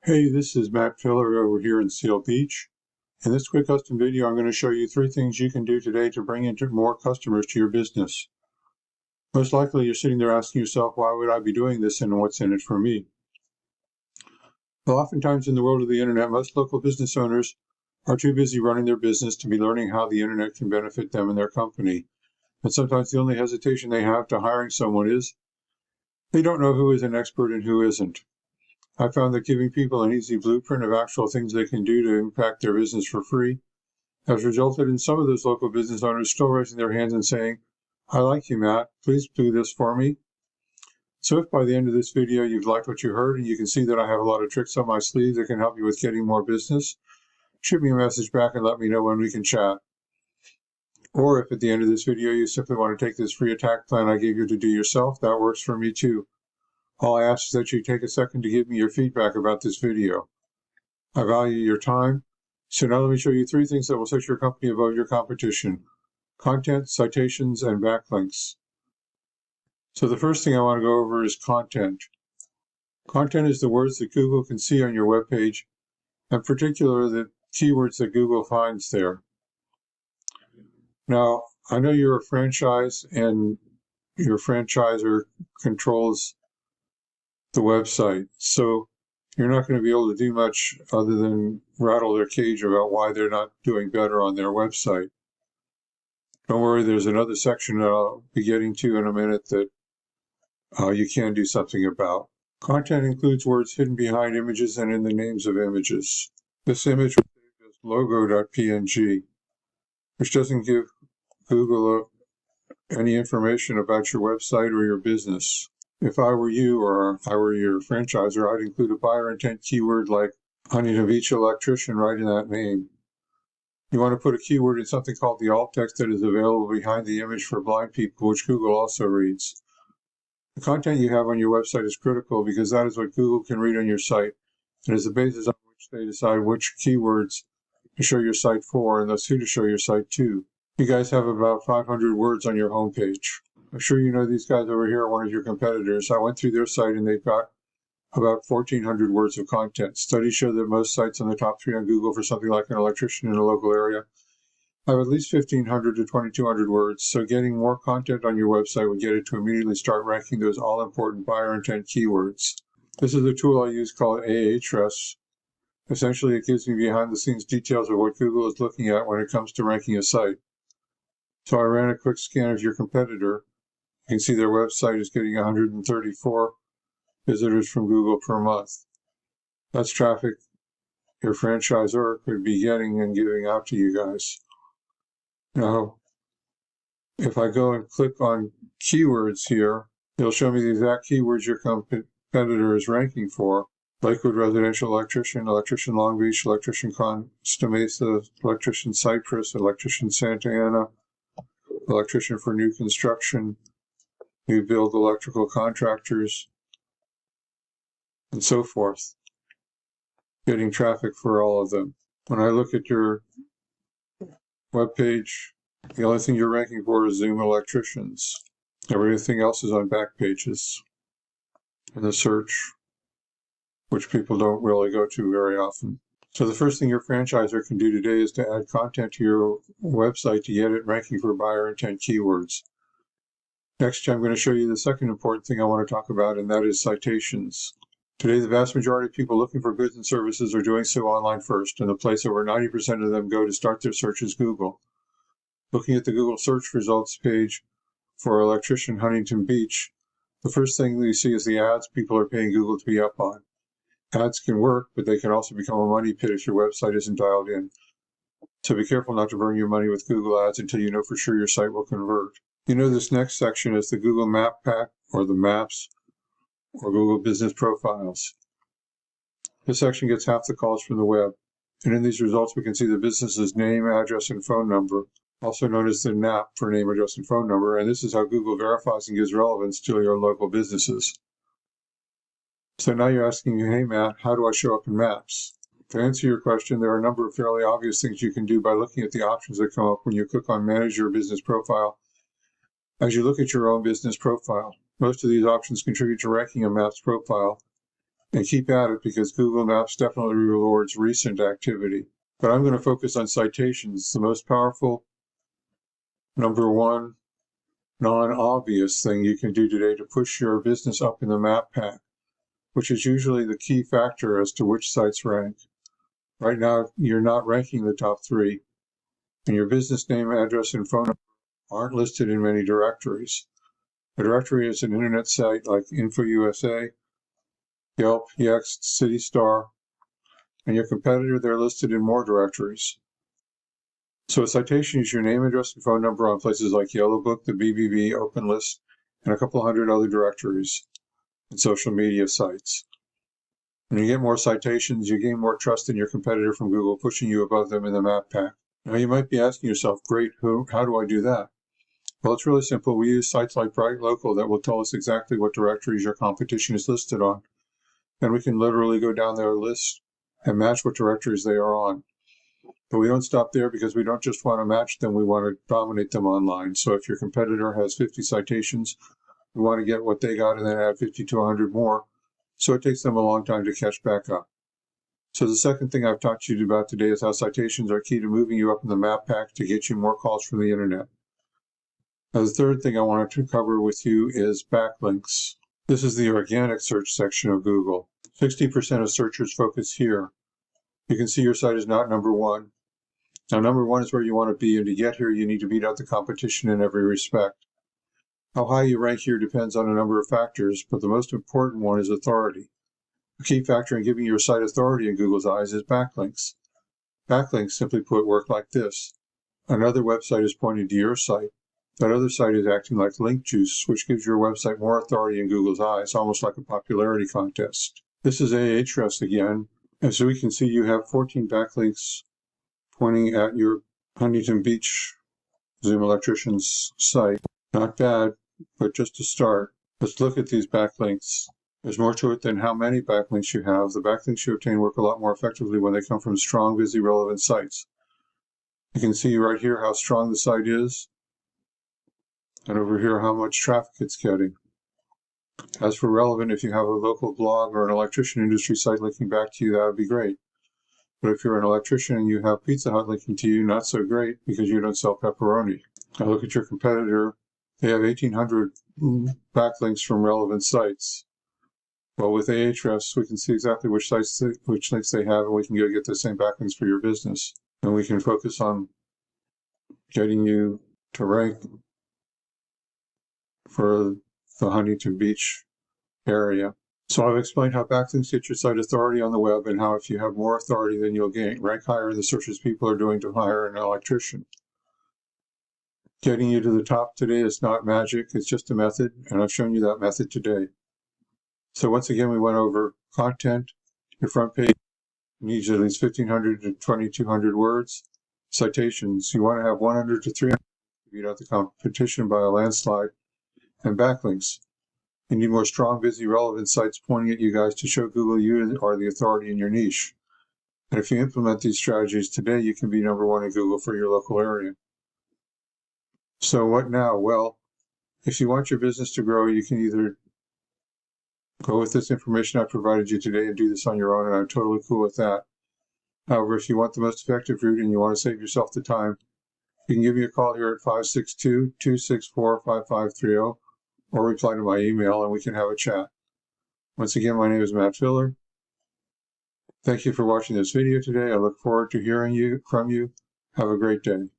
Hey, this is Matt Filler over here in Seal Beach. In this quick custom video, I'm going to show you 3 things you can do today to bring in more customers to your business. Most likely you're sitting there asking yourself, why would I be doing this and what's in it for me? Well, oftentimes in the world of the internet, most local business owners are too busy running their business to be learning how the internet can benefit them and their company. And sometimes the only hesitation they have to hiring someone is they don't know who is an expert and who isn't. I found that giving people an easy blueprint of actual things they can do to impact their business for free has resulted in some of those local business owners still raising their hands and saying, I like you, Matt. Please do this for me. So if by the end of this video you've liked what you heard and you can see that I have a lot of tricks up my sleeve that can help you with getting more business, shoot me a message back and let me know when we can chat. Or if at the end of this video you simply want to take this free attack plan I gave you to do yourself, that works for me too. All I ask is that you take a second to give me your feedback about this video. I value your time. So now let me show you 3 things that will set your company above your competition: content, citations, and backlinks. So the first thing I want to go over is content. Content is the words that Google can see on your web page, and particularly the keywords that Google finds there. Now, I know you're a franchise and your franchisor controls the website, so you're not going to be able to do much other than rattle their cage about why they're not doing better on their website. Don't worry, there's another section that I'll be getting to in a minute that you can do something about. Content includes words hidden behind images and in the names of images. This image was saved as logo.png, which doesn't give Google any information about your website or your business. If I were you or I were your franchisor, I'd include a buyer intent keyword like Huntington Beach Electrician right in that name. You want to put a keyword in something called the alt text that is available behind the image for blind people, which Google also reads. The content you have on your website is critical because that is what Google can read on your site and is the basis on which they decide which keywords to show your site for and thus who to show your site to. You guys have about 500 words on your homepage. I'm sure you know these guys over here are one of your competitors. I went through their site and they've got about 1,400 words of content. Studies show that most sites on the top 3 on Google for something like an electrician in a local area have at least 1,500 to 2,200 words, so getting more content on your website would get it to immediately start ranking those all-important buyer intent keywords. This is a tool I use called Ahrefs. Essentially, it gives me behind-the-scenes details of what Google is looking at when it comes to ranking a site. So I ran a quick scan of your competitor. You can see their website is getting 134 visitors from Google per month. That's traffic your franchisor could be getting and giving out to you guys. Now, if I go and click on keywords here, it'll show me the exact keywords your competitor is ranking for. Lakewood Residential Electrician, Electrician Long Beach, Electrician Costa Mesa, Electrician Cypress, Electrician Santa Ana, Electrician for New Construction, New Build Electrical Contractors, and so forth, getting traffic for all of them. When I look at your web page, the only thing you're ranking for is Zoom Electricians. Everything else is on back pages in the search, which people don't really go to very often. So the first thing your franchisor can do today is to add content to your website to get it ranking for buyer intent keywords. Next, I'm going to show you the second important thing I want to talk about, and that is citations. Today, the vast majority of people looking for goods and services are doing so online first, and the place over 90% of them go to start their search is Google. Looking at the Google search results page for Electrician Huntington Beach, the first thing we see is the ads people are paying Google to be up on. Ads can work, but they can also become a money pit if your website isn't dialed in. So be careful not to burn your money with Google ads until you know for sure your site will convert. You know this next section is the Google Map Pack, or the Maps, or Google Business Profiles. This section gets half the calls from the web, and in these results we can see the business's name, address, and phone number, also known as the NAP for name, address, and phone number, and this is how Google verifies and gives relevance to your local businesses. So now you're asking, hey Matt, how do I show up in Maps? To answer your question, there are a number of fairly obvious things you can do by looking at the options that come up when you click on Manage Your Business Profile. As you look at your own business profile, most of these options contribute to ranking a Maps profile, And keep at it because Google Maps definitely rewards recent activity. But I'm going to focus on citations, the most powerful, number one, non-obvious thing you can do today to push your business up in the map pack, which is usually the key factor as to which sites rank. Right now, you're not ranking the top 3, and your business name, address, and phone number aren't listed in many directories. A directory is an internet site like InfoUSA, Yelp, Yext, CityStar, and your competitor, they're listed in more directories. So a citation is your name, address, and phone number on places like Yellowbook, the BBB, OpenList, and a couple hundred other directories and social media sites. When you get more citations, you gain more trust in your competitor from Google, pushing you above them in the map pack. Now you might be asking yourself, great, how do I do that? Well, it's really simple. We use sites like Bright Local that will tell us exactly what directories your competition is listed on. And we can literally go down their list and match what directories they are on. But we don't stop there because we don't just want to match them, we want to dominate them online. So if your competitor has 50 citations, we want to get what they got and then add 50 to 100 more. So it takes them a long time to catch back up. So the second thing I've talked to you about today is how citations are key to moving you up in the map pack to get you more calls from the internet. Now the third thing I wanted to cover with you is backlinks. This is the organic search section of Google. 60% of searchers focus here. You can see your site is not number 1. Now, number 1 is where you want to be, and to get here, you need to beat out the competition in every respect. How high you rank here depends on a number of factors, but the most important one is authority. A key factor in giving your site authority in Google's eyes is backlinks. Backlinks, simply put, work like this. Another website is pointing to your site. That other site is acting like link juice, which gives your website more authority in Google's eyes, almost like a popularity contest. This is Ahrefs again. As we can see, you have 14 backlinks pointing at your Huntington Beach Zoom Electricians site. Not bad, but just a start. Let's look at these backlinks. There's more to it than how many backlinks you have. The backlinks you obtain work a lot more effectively when they come from strong, busy, relevant sites. You can see right here how strong the site is, and over here how much traffic it's getting. As for relevant, if you have a local blog or an electrician industry site linking back to you, that would be great. But if you're an electrician and you have Pizza Hut linking to you, not so great because you don't sell pepperoni. Now look at your competitor. They have 1,800 backlinks from relevant sites. Well, with Ahrefs, we can see exactly which links they have, and we can go get the same backlinks for your business. And we can focus on getting you to rank for the Huntington Beach area. So I've explained how backlinks get your site authority on the web, and how if you have more authority, then you'll rank higher in the searches people are doing to hire an electrician. Getting you to the top today is not magic, it's just a method, and I've shown you that method today. So once again, we went over content. Your front page needs at least 1,500 to 2,200 words. Citations, you want to have 100 to 300 to beat out the competition by a landslide. And backlinks. You need more strong, busy, relevant sites pointing at you guys to show Google you are the authority in your niche. And if you implement these strategies today, you can be number 1 in Google for your local area. So what now? Well, if you want your business to grow, you can either go with this information I provided you today and do this on your own, and I'm totally cool with that. However, if you want the most effective route and you want to save yourself the time, you can give me a call here at 562-264-5530 or reply to my email and we can have a chat. Once again, my name is Matt Filler. Thank you for watching this video today. I look forward to hearing from you. Have a great day.